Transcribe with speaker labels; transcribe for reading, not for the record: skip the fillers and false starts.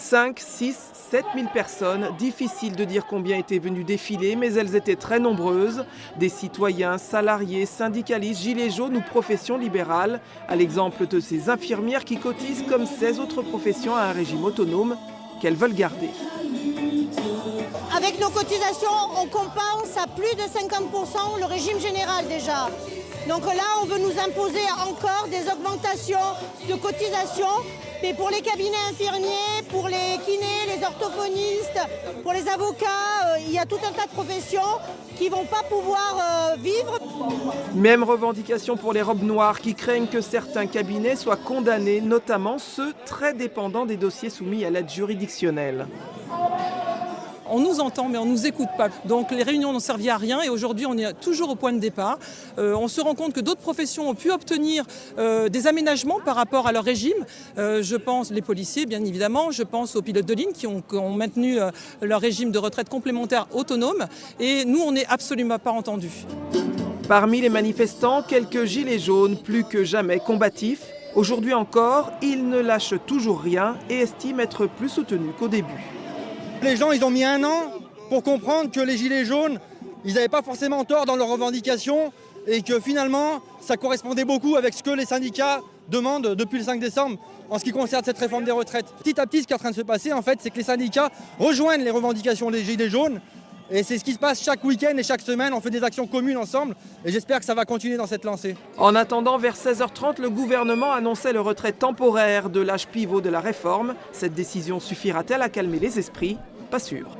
Speaker 1: 5, 6, 7 000 personnes, difficile de dire combien étaient venues défiler, mais elles étaient très nombreuses. Des citoyens, salariés, syndicalistes, gilets jaunes ou professions libérales, à l'exemple de ces infirmières qui cotisent comme 16 autres professions à un régime autonome qu'elles veulent garder.
Speaker 2: Avec nos cotisations, on compense à plus de 50% le régime général déjà. Donc là, on veut nous imposer encore des augmentations de cotisations. Mais pour les cabinets infirmiers, pour les kinés, les orthophonistes, pour les avocats, il y a tout un tas de professions qui ne vont pas pouvoir vivre.
Speaker 1: Même revendication pour les robes noires qui craignent que certains cabinets soient condamnés, notamment ceux très dépendants des dossiers soumis à l'aide juridictionnelle.
Speaker 3: On nous entend, mais on ne nous écoute pas. Donc les réunions n'ont servi à rien et aujourd'hui, on est toujours au point de départ. On se rend compte que d'autres professions ont pu obtenir des aménagements par rapport à leur régime. Je pense les policiers, bien évidemment. Je pense aux pilotes de ligne qui ont maintenu leur régime de retraite complémentaire autonome. Et nous, on n'est absolument pas entendus.
Speaker 1: Parmi les manifestants, quelques gilets jaunes plus que jamais combatifs. Aujourd'hui encore, ils ne lâchent toujours rien et estiment être plus soutenus qu'au début.
Speaker 4: Les gens, ils ont mis 1 an pour comprendre que les gilets jaunes, ils n'avaient pas forcément tort dans leurs revendications et que finalement, ça correspondait beaucoup avec ce que les syndicats demandent depuis le 5 décembre en ce qui concerne cette réforme des retraites. Petit à petit, ce qui est en train de se passer, en fait, c'est que les syndicats rejoignent les revendications des gilets jaunes. Et c'est ce qui se passe chaque week-end et chaque semaine. On fait des actions communes ensemble et j'espère que ça va continuer dans cette lancée.
Speaker 1: En attendant, vers 16h30, le gouvernement annonçait le retrait temporaire de l'âge pivot de la réforme. Cette décision suffira-t-elle à calmer les esprits ? Pas sûr.